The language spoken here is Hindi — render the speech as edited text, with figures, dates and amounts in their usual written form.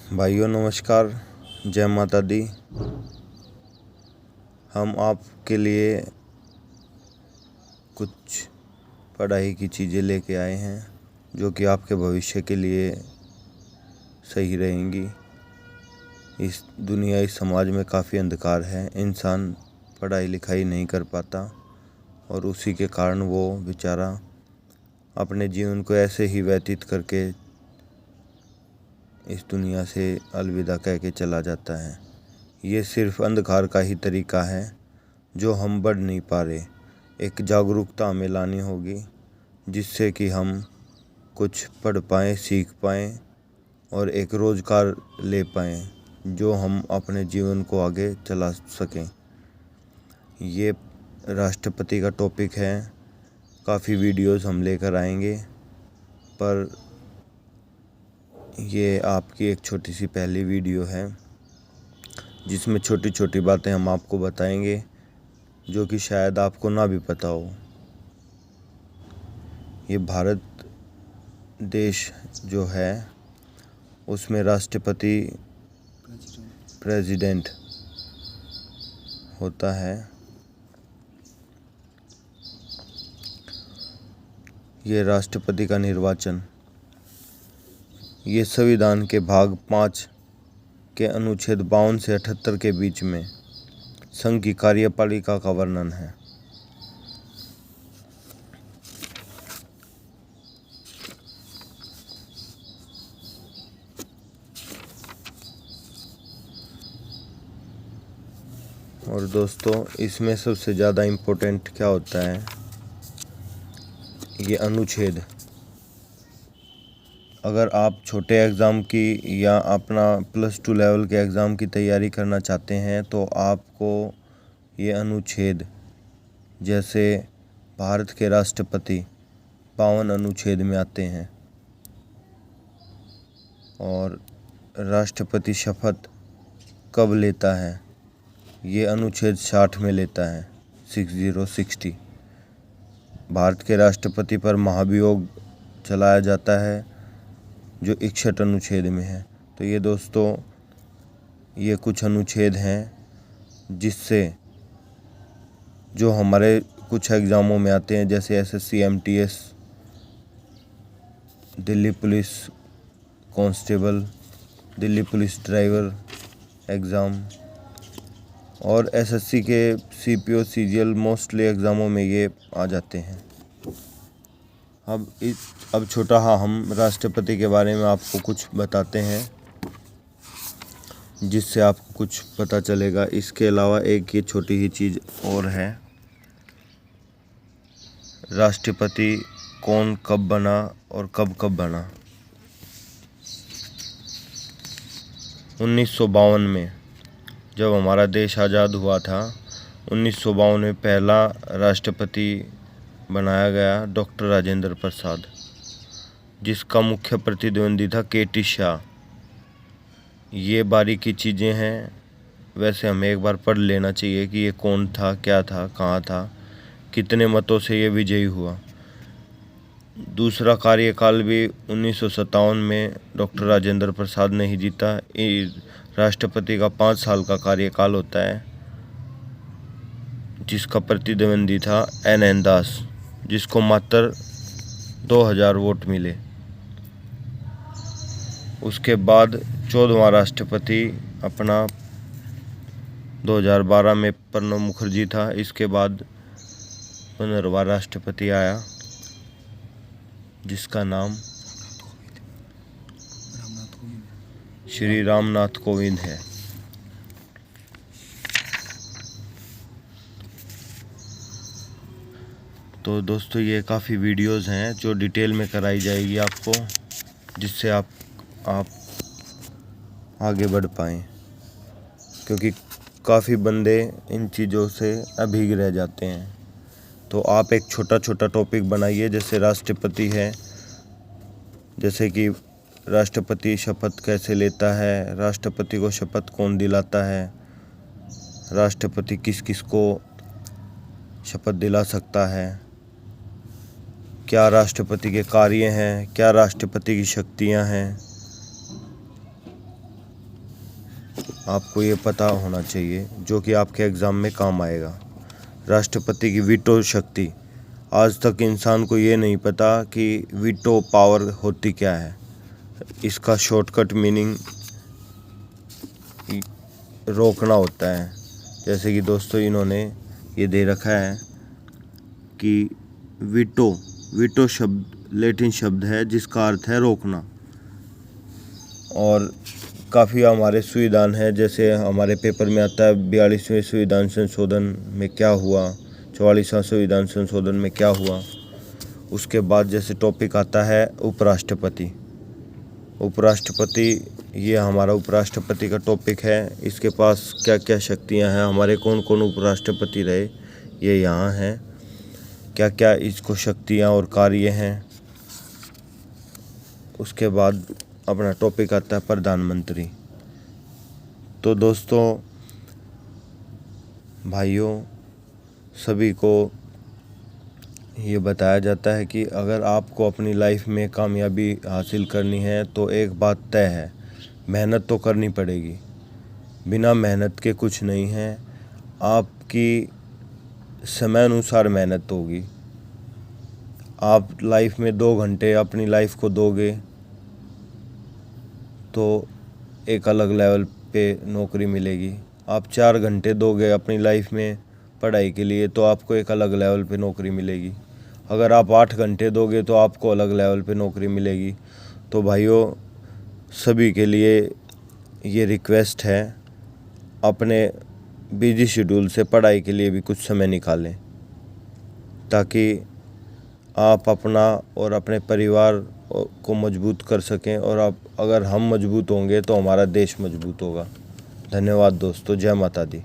भाइयों नमस्कार, जय माता दी। हम आपके लिए कुछ पढ़ाई की चीज़ें लेके आए हैं जो कि आपके भविष्य के लिए सही रहेंगी। इस दुनिया, इस समाज में काफ़ी अंधकार है। इंसान पढ़ाई लिखाई नहीं कर पाता और उसी के कारण वो बेचारा अपने जीवन को ऐसे ही व्यतीत करके इस दुनिया से अलविदा कह के चला जाता है। ये सिर्फ अंधकार का ही तरीका है जो हम बढ़ नहीं पा रहे। एक जागरूकता हमें लानी होगी जिससे कि हम कुछ पढ़ पाएँ, सीख पाएँ और एक रोज़गार ले पाएँ जो हम अपने जीवन को आगे चला सकें। ये राष्ट्रपति का टॉपिक है। काफ़ी वीडियोस हम लेकर आएंगे, पर ये आपकी एक छोटी सी पहली वीडियो है जिसमें छोटी छोटी बातें हम आपको बताएंगे जो कि शायद आपको ना भी पता हो। ये भारत देश जो है उसमें राष्ट्रपति प्रेसिडेंट होता है। ये राष्ट्रपति का निर्वाचन ये संविधान के भाग 5 के अनुच्छेद 52 से 78 के बीच में संघ की कार्यपालिका का वर्णन है। और दोस्तों, इसमें सबसे ज़्यादा इम्पोर्टेंट क्या होता है, ये अनुच्छेद। अगर आप छोटे एग्ज़ाम की या अपना +2 लेवल के एग्ज़ाम की तैयारी करना चाहते हैं तो आपको ये अनुच्छेद, जैसे भारत के राष्ट्रपति 52 अनुच्छेद में आते हैं और राष्ट्रपति शपथ कब लेता है, ये अनुच्छेद 60 में लेता है, 60। भारत के राष्ट्रपति पर महाभियोग चलाया जाता है जो 61 अनुच्छेद में है। तो ये दोस्तों, ये कुछ अनुच्छेद हैं जिससे जो हमारे कुछ एग्ज़ामों में आते हैं, जैसे SSC MTS, Delhi police constable, Delhi police driver exam और SSC के CPO CGL मोस्टली एग्ज़ामों में ये आ जाते हैं। अब छोटा हम राष्ट्रपति के बारे में आपको कुछ बताते हैं जिससे आपको कुछ पता चलेगा। इसके अलावा एक ये छोटी ही चीज़ और है, राष्ट्रपति कौन कब बना और कब बना। 1952 में जब हमारा देश आज़ाद हुआ था, 1952 में पहला राष्ट्रपति बनाया गया डॉक्टर राजेंद्र प्रसाद, जिसका मुख्य प्रतिद्वंदी था KT शाह। ये बारीकी चीज़ें हैं, वैसे हमें एक बार पढ़ लेना चाहिए कि ये कौन था, क्या था, कहाँ था, कितने मतों से ये विजयी हुआ। दूसरा कार्यकाल भी 1957 में डॉक्टर राजेंद्र प्रसाद ने ही जीता। राष्ट्रपति का 5 साल का कार्यकाल होता है, जिसका प्रतिद्वंदी था NN दास, जिसको मात्र 2000 वोट मिले। उसके बाद 14वां राष्ट्रपति अपना 2012 में प्रणब मुखर्जी था। इसके बाद 15वां राष्ट्रपति आया जिसका नाम श्री रामनाथ कोविंद है। तो दोस्तों, ये काफ़ी वीडियोस हैं जो डिटेल में कराई जाएगी आपको, जिससे आप आगे बढ़ पाएँ, क्योंकि काफ़ी बंदे इन चीज़ों से अभीग रह जाते हैं। तो आप एक छोटा छोटा टॉपिक बनाइए, जैसे राष्ट्रपति है, जैसे कि राष्ट्रपति शपथ कैसे लेता है, राष्ट्रपति को शपथ कौन दिलाता है, राष्ट्रपति किस किस को शपथ दिला सकता है, क्या राष्ट्रपति के कार्य हैं, क्या राष्ट्रपति की शक्तियां हैं, आपको ये पता होना चाहिए, जो कि आपके एग्ज़ाम में काम आएगा। राष्ट्रपति की वीटो शक्ति। आज तक इंसान को ये नहीं पता कि वीटो पावर होती क्या है। इसका शॉर्टकट मीनिंग रोकना होता है। जैसे कि दोस्तों इन्होंने ये दे रखा है कि वीटो शब्द लैटिन शब्द है जिसका अर्थ है रोकना। और काफ़ी हमारे संविधान है, जैसे हमारे पेपर में आता है 42वें संविधान संशोधन में क्या हुआ, 44वां संविधान संशोधन में क्या हुआ। उसके बाद जैसे टॉपिक आता है उपराष्ट्रपति। ये हमारा उपराष्ट्रपति का टॉपिक है। इसके पास क्या क्या शक्तियां हैं, हमारे कौन कौन उपराष्ट्रपति रहे, ये यहाँ हैं। क्या क्या इसको शक्तियां और कार्य हैं। उसके बाद अपना टॉपिक आता है प्रधानमंत्री। तो दोस्तों भाइयों, सभी को ये बताया जाता है कि अगर आपको अपनी लाइफ में कामयाबी हासिल करनी है तो एक बात तय है, मेहनत तो करनी पड़ेगी। बिना मेहनत के कुछ नहीं है। आपकी समय अनुसार मेहनत होगी। आप लाइफ में 2 घंटे अपनी लाइफ को दोगे तो एक अलग लेवल पे नौकरी मिलेगी। आप 4 घंटे दोगे अपनी लाइफ में पढ़ाई के लिए तो आपको एक अलग लेवल पे नौकरी मिलेगी। अगर आप 8 घंटे दोगे तो आपको अलग लेवल पे नौकरी मिलेगी। तो भाइयों, सभी के लिए ये रिक्वेस्ट है, अपने बिजी शेड्यूल से पढ़ाई के लिए भी कुछ समय निकालें, ताकि आप अपना और अपने परिवार को मजबूत कर सकें। और अगर हम मजबूत होंगे तो हमारा देश मजबूत होगा। धन्यवाद दोस्तों। जय माता दी।